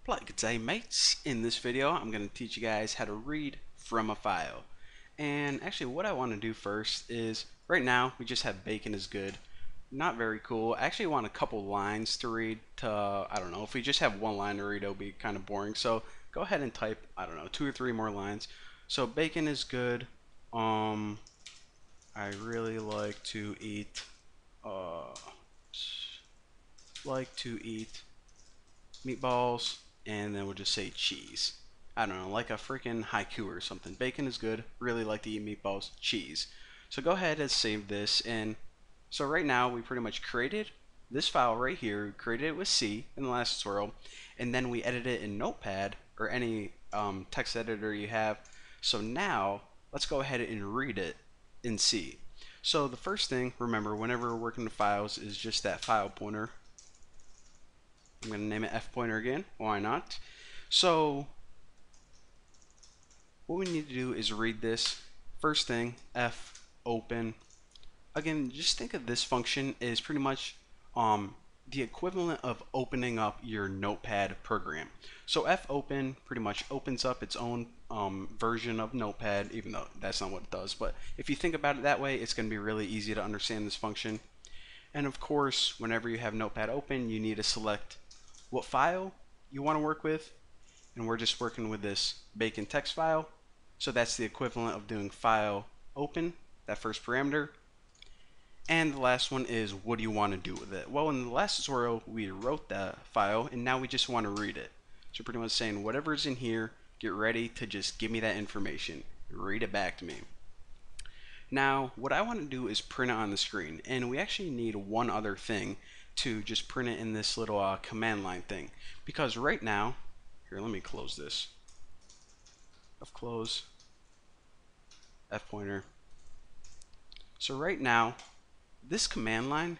Polite good day, mates. In this video, I'm going to teach you guys how to read from a file. And actually, what I want to do first is, right now, we just have bacon is good. Not very cool. I actually want a couple lines to read I don't know, if we just have one line to read, it'll be kind of boring. So go ahead and type, I don't know, 2 or 3 more lines. So bacon is good. I really uh, like to eat meatballs, and then we'll just say cheese. I don't know, like a freaking haiku or something. Bacon is good. Really like to eat meatballs. Cheese. So go ahead and save this. And so right now we pretty much created this file right here. We created it with C in the last tutorial, and then we edited it in Notepad or any text editor you have. So now let's go ahead and read it in C. So the first thing, remember, whenever we're working with files, is just that file pointer. I'm going to name it F pointer again. Why not? So what we need to do is read this. First thing, F open. Again, just think of this function as pretty much the equivalent of opening up your Notepad program. So F open pretty much opens up its own version of Notepad, even though that's not what it does. But if you think about it that way, it's going to be really easy to understand this function. And of course, whenever you have Notepad open, you need to select what file you want to work with, and we're just working with this bacon text file, so that's the equivalent of doing file open, that first parameter. And the last one is, what do you want to do with it? Well, in the last tutorial we wrote that file, and now we just want to read it. So pretty much saying whatever's in here, get ready to just give me that information, read it back to me. Now what I want to do is print it on the screen, and we actually need one other thing to just print it in this little command line thing, because right now, here, let me close this. F close, F pointer. So right now, this command line,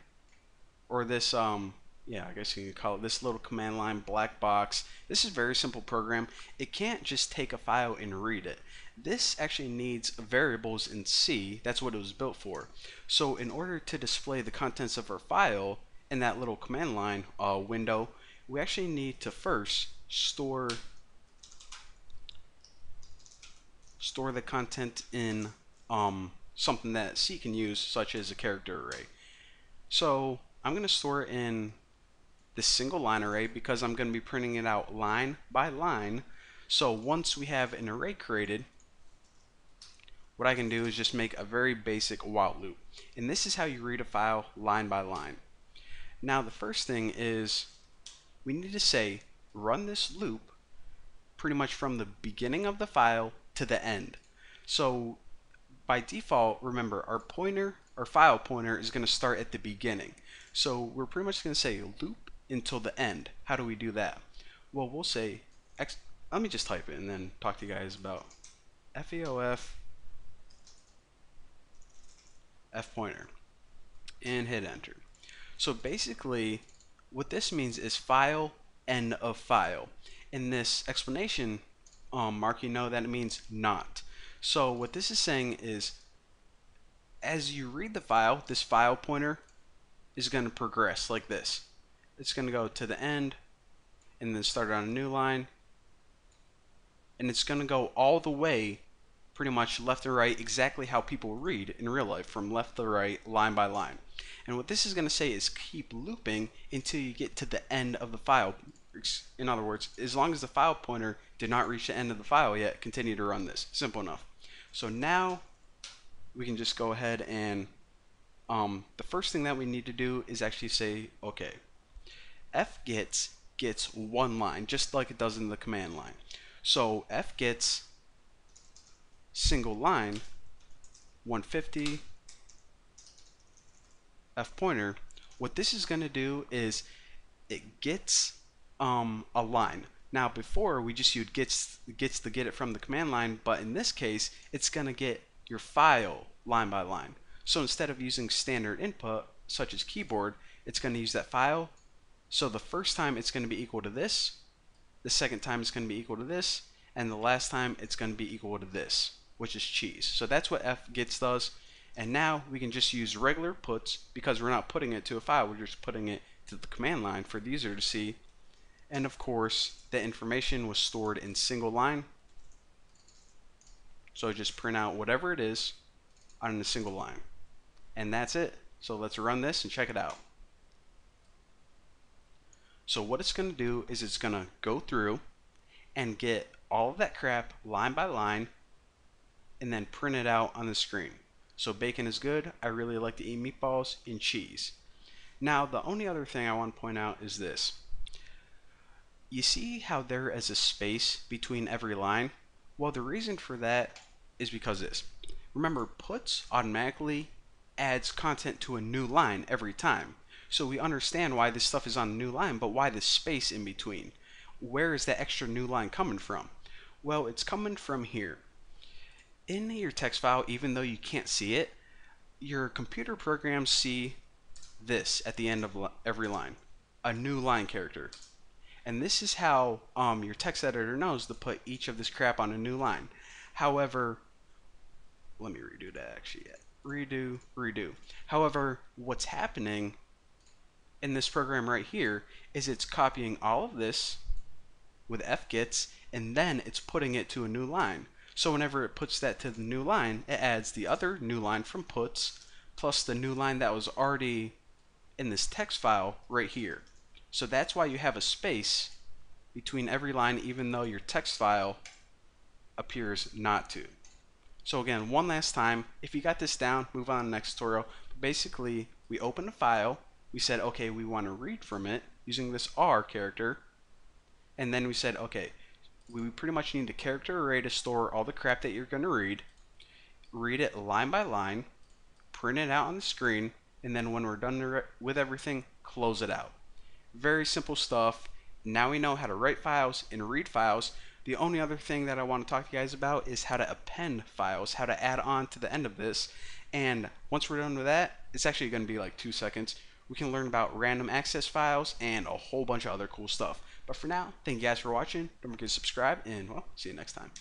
or this yeah, I guess you could call it this little command line black box, this is a very simple program. It can't just take a file and read it. This actually needs variables in C. That's what it was built for. So in order to display the contents of our file in that little command line window, we actually need to first store the content in something that C can use, such as a character array. So I'm going to store it in this single line array because I'm going to be printing it out line by line. So once we have an array created, what I can do is just make a very basic while loop. And this is how you read a file line by line. Now the first thing is we need to say run this loop pretty much from the beginning of the file to the end. So by default, remember, our file pointer is going to start at the beginning. So we're pretty much going to say loop until the end. How do we do that? Well, we'll say let me just type it and then talk to you guys about FEOF F pointer and hit enter. So basically what this means is file end of file. In this explanation mark, you know that it means not. So what this is saying is, as you read the file, this file pointer is going to progress like this. It's going to go to the end and then start on a new line, and it's going to go all the way pretty much left to right, exactly how people read in real life, from left to right, line by line. And what this is going to say is keep looping until you get to the end of the file. In other words, as long as the file pointer did not reach the end of the file yet, continue to run this. Simple enough. So now we can just go ahead and the first thing that we need to do is actually say, okay, fgets gets one line, just like it does in the command line. So fgets single line 150 F pointer. What this is going to do is it gets a line. Now before we just used gets to get it from the command line, but in this case it's going to get your file line by line. So instead of using standard input such as keyboard, it's going to use that file. So the first time it's going to be equal to this, the second time it's going to be equal to this, and the last time it's going to be equal to this, which is cheese. So that's what fgets does. And now we can just use regular puts because we're not putting it to a file, we're just putting it to the command line for the user to see. And of course, the information was stored in single line. So just print out whatever it is on a single line. And that's it. So let's run this and check it out. So what it's going to do is it's going to go through and get all of that crap line by line and then print it out on the screen. So bacon is good. I really like to eat meatballs and cheese. Now the only other thing I want to point out is this. You see how there is a space between every line? Well, the reason for that is because this. Remember, puts automatically adds content to a new line every time. So we understand why this stuff is on a new line, but why the space in between? Where is that extra new line coming from? Well, it's coming from here. In your text file, even though you can't see it, your computer programs see this at the end of every line, a new line character. And this is how your text editor knows to put each of this crap on a new line. However, let me redo that actually. Redo. However, what's happening in this program right here is it's copying all of this with fgets and then it's putting it to a new line. So whenever it puts that to the new line, it adds the other new line from puts plus the new line that was already in this text file right here. So that's why you have a space between every line even though your text file appears not to. So again, one last time, if you got this down, move on to the next tutorial. Basically, we opened a file, we said, okay, we want to read from it using this R character, and then we said, okay, we pretty much need a character array to store all the crap that you're going to read it line by line, print it out on the screen, and then when we're done with everything, close it out. Very simple stuff. Now we know how to write files and read files. The only other thing that I want to talk to you guys about is how to append files, how to add on to the end of this. And once we're done with that, it's actually going to be like 2 seconds. We can learn about random access files and a whole bunch of other cool stuff. But for now, thank you guys for watching. Don't forget to subscribe and, well, see you next time.